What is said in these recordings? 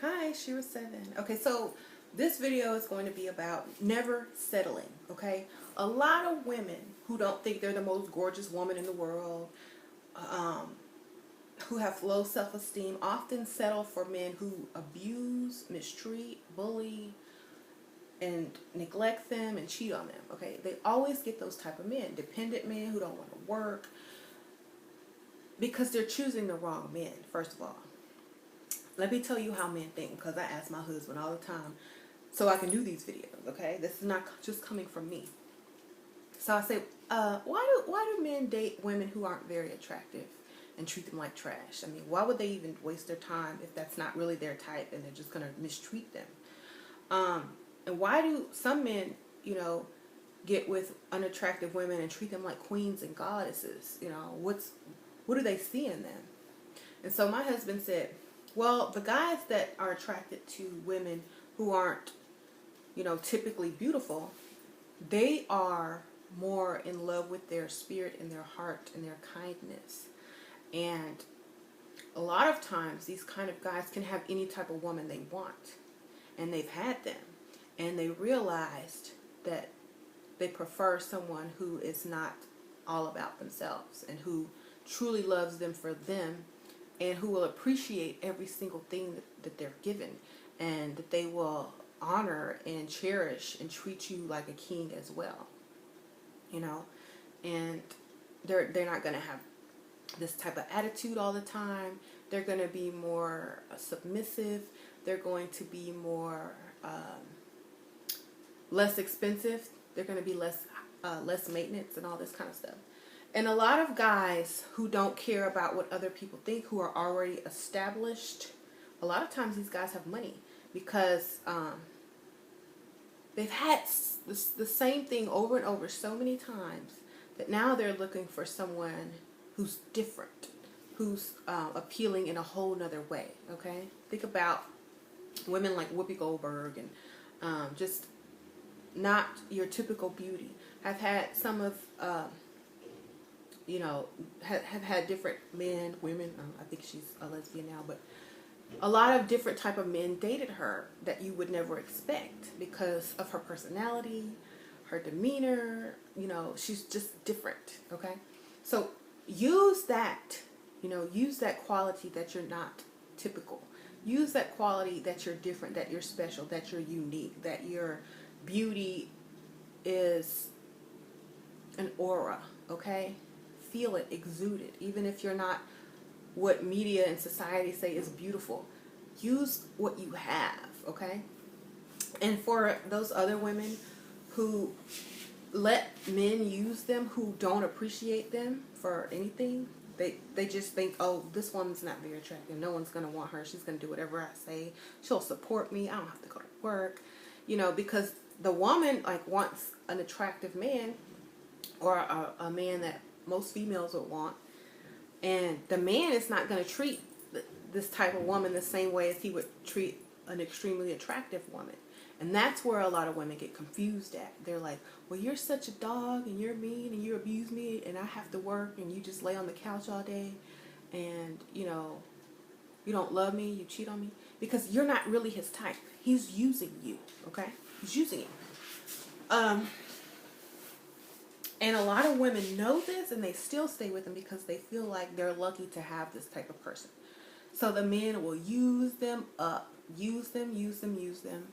Hi, Shira7. Okay, so this video is going to be about never settling, okay? A lot of women who don't think they're the most gorgeous woman in the world, um, who have low self-esteem, often settle for men who abuse, mistreat, bully, and neglect them and cheat on them, okay? They always get those type of men, dependent men who don't want to work, because they're choosing the wrong men, first of all. Let me tell you how men think, because I ask my husband all the time so I can do these videos, okay? This is not just coming from me. So I say, why do men date women who aren't very attractive and treat them like trash? I mean, why would they even waste their time if that's not really their type and they're just going to mistreat them? And why do some men, get with unattractive women and treat them like queens and goddesses? What do they see in them? And so my husband said, well, the guys that are attracted to women who aren't, typically beautiful, they are more in love with their spirit and their heart and their kindness. And a lot of times these kind of guys can have any type of woman they want. And they've had them. And they realized that they prefer someone who is not all about themselves and who truly loves them for them, and who will appreciate every single thing that they're given, and that they will honor and cherish and treat you like a king as well. And they're not going to have this type of attitude all the time. They're going to be more submissive. They're going to be more less expensive. They're going to be less maintenance and all this kind of stuff. And a lot of guys who don't care about what other people think, who are already established, a lot of times these guys have money because they've had the same thing over and over so many times that now they're looking for someone who's different, who's appealing in a whole nother way, okay? Think about women like Whoopi Goldberg and just not your typical beauty. I've had some of... have had different men, women, I think she's a lesbian now, but a lot of different type of men dated her that you would never expect because of her personality, her demeanor, she's just different, okay? So use that, use that quality that you're not typical. Use that quality that you're different, that you're special, that you're unique, that your beauty is an aura, okay? Feel it, exude it, even if you're not what media and society say is beautiful. Use what you have, okay? And for those other women who let men use them, who don't appreciate them for anything, they just think, oh, this woman's not very attractive, no one's going to want her, she's going to do whatever I say, she'll support me, I don't have to go to work, because the woman wants an attractive man, or a man that most females would want, and the man is not going to treat this type of woman the same way as he would treat an extremely attractive woman. And that's where a lot of women get confused at. They're like, well, you're such a dog and you're mean and you abuse me and I have to work and you just lay on the couch all day and you don't love me, you cheat on me, because you're not really his type. He's using you, okay? He's using you. And a lot of women know this and they still stay with them because they feel like they're lucky to have this type of person. So the men will use them up. Use them, use them, use them.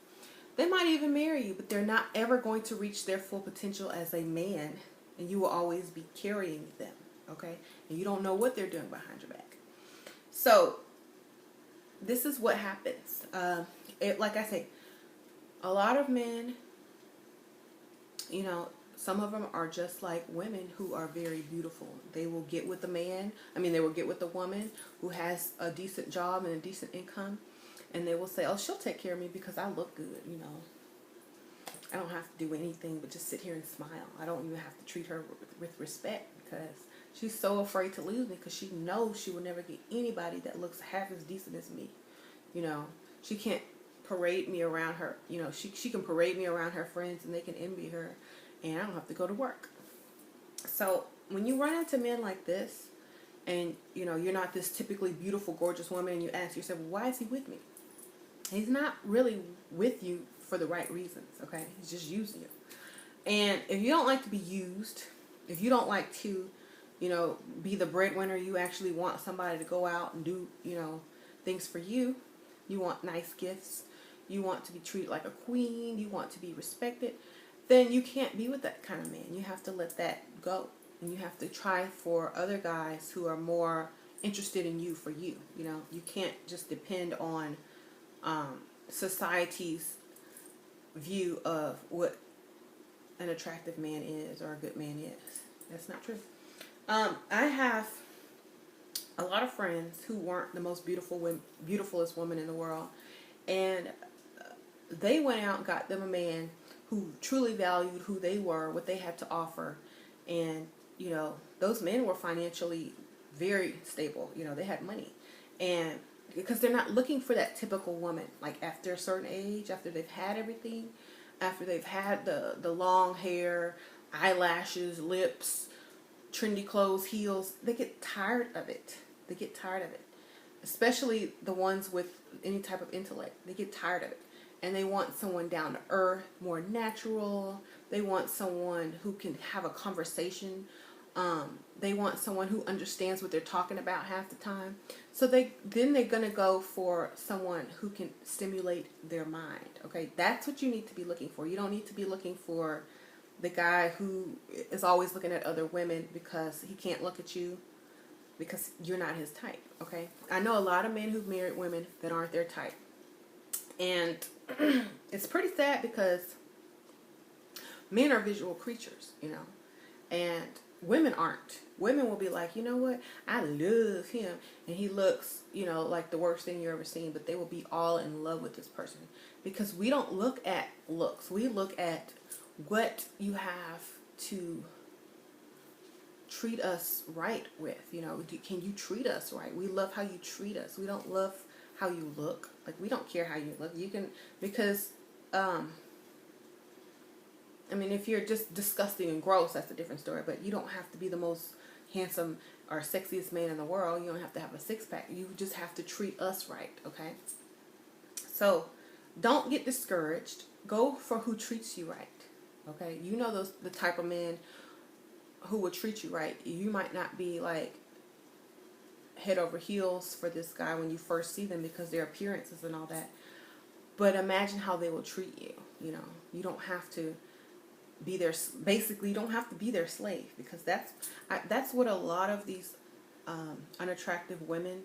They might even marry you, but they're not ever going to reach their full potential as a man. And you will always be carrying them, okay? And you don't know what they're doing behind your back. So this is what happens. Like I say, a lot of men, some of them are just like women who are very beautiful. They will get with the man. They will get with the woman who has a decent job and a decent income. And they will say, oh, she'll take care of me because I look good, I don't have to do anything but just sit here and smile. I don't even have to treat her with respect because she's so afraid to lose me because she knows she will never get anybody that looks half as decent as me. She can't parade me around her. She can parade me around her friends and they can envy her. And I don't have to go to work. So when you run into men like this, and you're not this typically beautiful, gorgeous woman, and you ask yourself, well, why is he with me? He's not really with you for the right reasons, okay? He's just using you. And if you don't like to be used, if you don't like to, be the breadwinner, you actually want somebody to go out and do, things for you. You want nice gifts. You want to be treated like a queen. You want to be respected. Then you can't be with that kind of man. You have to let that go. And you have to try for other guys who are more interested in you for you. You can't just depend on society's view of what an attractive man is or a good man is. That's not true. I have a lot of friends who weren't the most beautifulest woman in the world, and they went out and got them a man who truly valued who they were, what they had to offer, and those men were financially very stable. They had money, and because they're not looking for that typical woman, like after a certain age, after they've had everything, after they've had the long hair, eyelashes, lips, trendy clothes, heels, they get tired of it. They get tired of it. Especially the ones with any type of intellect. They get tired of it. And they want someone down to earth, more natural. They want someone who can have a conversation. They want someone who understands what they're talking about half the time. So they're going to go for someone who can stimulate their mind. Okay, that's what you need to be looking for. You don't need to be looking for the guy who is always looking at other women because he can't look at you because you're not his type. Okay, I know a lot of men who've married women that aren't their type, and it's pretty sad because men are visual creatures, and women aren't. Women will be like, you know what, I love him, and he looks, like the worst thing you've ever seen, but they will be all in love with this person because we don't look at looks. We look at what you have to treat us right with. Can you treat us right? We love how you treat us. We don't love how you look. Like, we don't care how you look. You can, because if you're just disgusting and gross, that's a different story. But you don't have to be the most handsome or sexiest man in the world. You don't have to have a six-pack. You just have to treat us right, okay? So don't get discouraged. Go for who treats you right, okay? The type of men who will treat you right. You might not be like head over heels for this guy when you first see them because their appearances and all that. But imagine how they will treat you. You don't have to be their, basically you don't have to be their slave, because that's what a lot of these unattractive women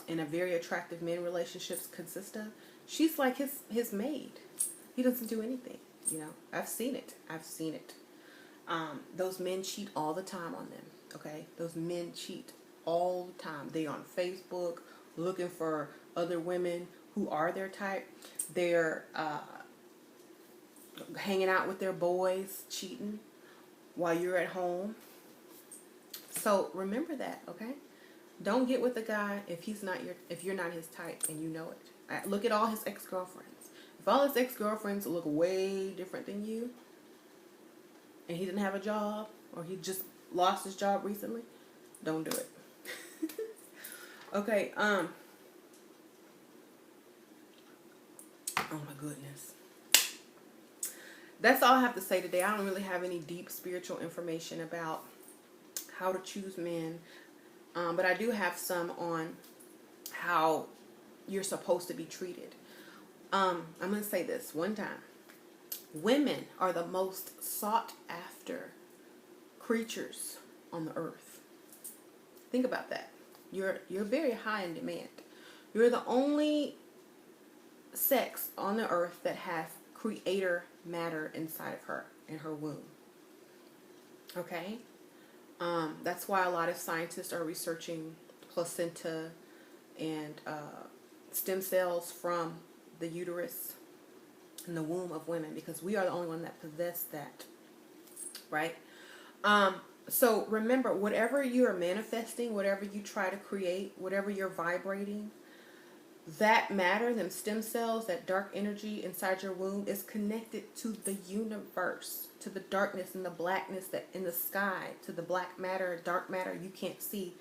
in a very attractive men relationships consist of. She's like his maid. He doesn't do anything. I've seen it. Those men cheat all the time on them. Okay, those men cheat all the time. They on Facebook looking for other women who are their type. They're hanging out with their boys, cheating while you're at home. So remember that, okay? Don't get with a guy if you're not his type and you know it. Look at all his ex-girlfriends. If all his ex-girlfriends look way different than you, and he didn't have a job, or he just lost his job recently, don't do it. Okay, oh my goodness. That's all I have to say today. I don't really have any deep spiritual information about how to choose men, but I do have some on how you're supposed to be treated. I'm going to say this one time. Women are the most sought after creatures on the earth. Think about that. You're very high in demand. You're the only sex on the earth that has creator matter inside of her, in her womb. Okay? That's why a lot of scientists are researching placenta and stem cells from the uterus in the womb of women, because we are the only one that possess that, right? So remember, whatever you are manifesting, whatever you try to create, whatever you're vibrating, that matter, them stem cells, that dark energy inside your womb is connected to the universe, to the darkness and the blackness that in the sky, to the black matter, dark matter you can't see,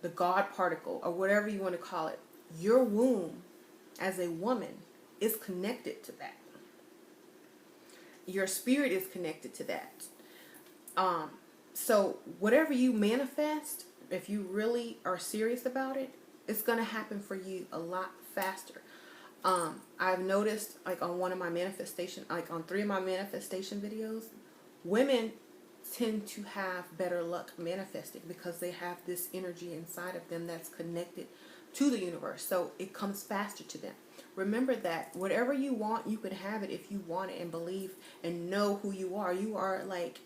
the God particle, or whatever you want to call it. Your womb as a woman is connected to that. Your spirit is connected to that. So whatever you manifest, if you really are serious about it, it's going to happen for you a lot faster. I've noticed, like on one of my manifestation, like on 3 of my manifestation videos, women tend to have better luck manifesting because they have this energy inside of them that's connected to the universe. So it comes faster to them. Remember that whatever you want, you can have it if you want it and believe and know who you are. You are like,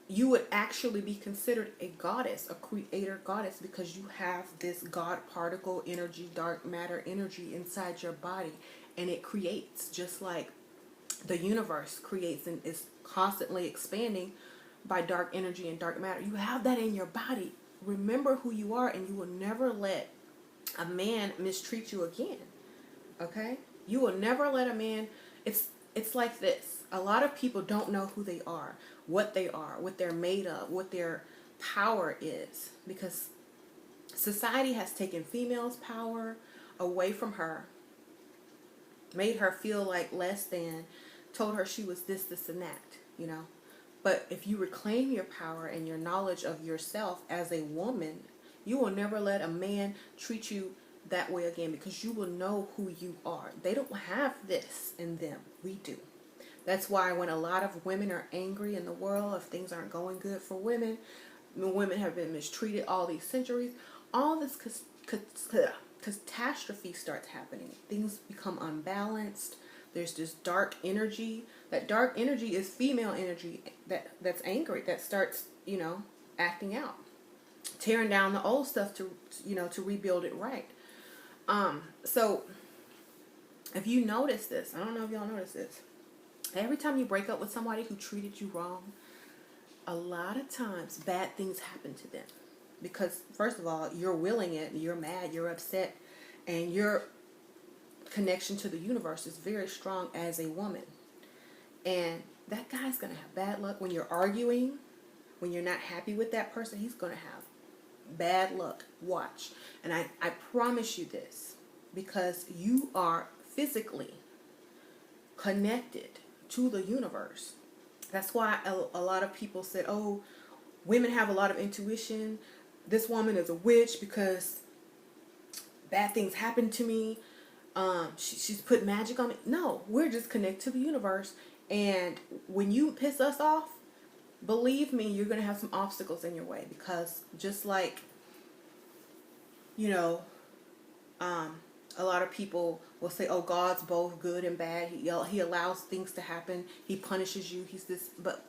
you would actually be considered a goddess, a creator goddess, because you have this God particle energy, dark matter energy inside your body, and it creates just like the universe creates and is constantly expanding by dark energy and dark matter. You have that in your body. Remember who you are, and you will never let a man mistreat you again. Okay? You will never let a man, it's like this. A lot of people don't know who they are, what they're made of, what their power is, because society has taken females' power away from her, made her feel like less than, told her she was this, and that, you know. But if you reclaim your power and your knowledge of yourself as a woman, you will never let a man treat you that way again, because you will know who you are. They don't have this in them. We do. That's why when a lot of women are angry in the world, if things aren't going good for women, women have been mistreated all these centuries, all this catastrophe starts happening. Things become unbalanced. There's this dark energy. That dark energy is female energy that's angry, that starts, you know, acting out, tearing down the old stuff to, you know, to rebuild it right. So if you notice this, I don't know if y'all notice this, every time you break up with somebody who treated you wrong, a lot of times bad things happen to them. Because first of all, you're willing it, you're mad, you're upset, and your connection to the universe is very strong as a woman. And that guy's going to have bad luck when you're arguing, when you're not happy with that person, he's going to have bad luck. Watch. And I promise you this, because you are physically connected to the universe. That's why a lot of people said, oh, women have a lot of intuition. This woman is a witch because bad things happen to me. She's put magic on me. No, we're just connected to the universe. And when you piss us off, believe me, you're going to have some obstacles in your way. Because just like, you know, a lot of people will say, oh, God's both good and bad. He allows things to happen. He punishes you. He's this. But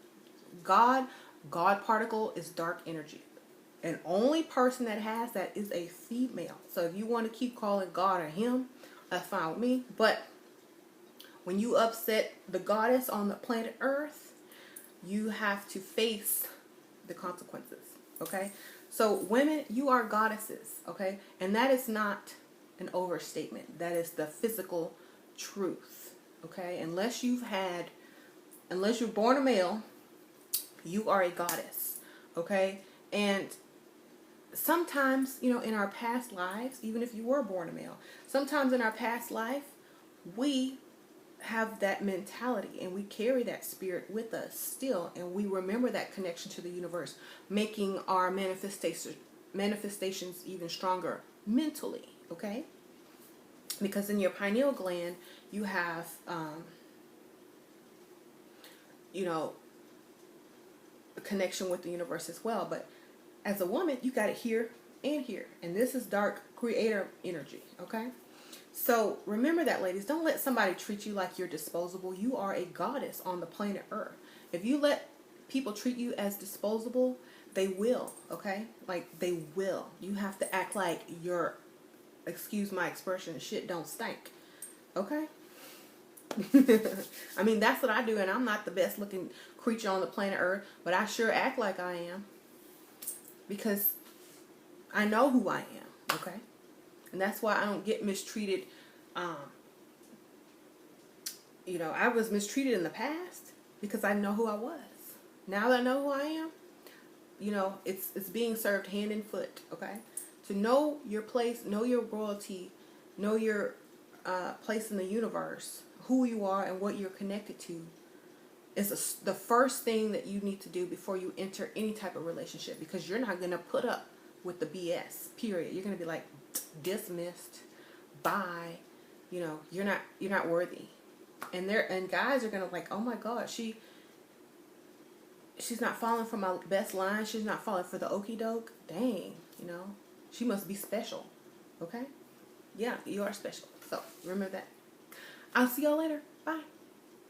God particle is dark energy. And only person that has that is a female. So if you want to keep calling God or him, that's fine with me. But when you upset the goddess on the planet Earth, you have to face the consequences. Okay? So women, you are goddesses. Okay? And that is not an overstatement. That is the physical truth. Okay? Unless you're born a male, you are a goddess. Okay? And sometimes, you know, in our past lives, even if you were born a male, sometimes in our past life, we have that mentality and we carry that spirit with us still, and we remember that connection to the universe, making our manifestations even stronger mentally. Okay? Because in your pineal gland, you have, you know, a connection with the universe as well. But as a woman, you got it here and here. And this is dark creator energy. Okay? So remember that, ladies. Don't let somebody treat you like you're disposable. You are a goddess on the planet Earth. If you let people treat you as disposable, they will. Okay? Like, they will. You have to act like you're, excuse my expression, shit don't stink. Okay? I mean, that's what I do, and I'm not the best looking creature on the planet Earth, but I sure act like I am. Because I know who I am. Okay? And that's why I don't get mistreated. You know, I was mistreated in the past because I know who I was. Now that I know who I am, you know, it's being served hand and foot. Okay? To know your place, know your royalty, know your place in the universe, who you are and what you're connected to, is the first thing that you need to do before you enter any type of relationship, because you're not going to put up with the BS, period. You're going to be like, dismissed, bye, you know, you're not worthy. And guys are going to like, oh my God, she's not falling for my best line. She's not falling for the okie doke. Dang, you know, she must be special. Okay? Yeah, you are special. So remember that. I'll see y'all later. Bye.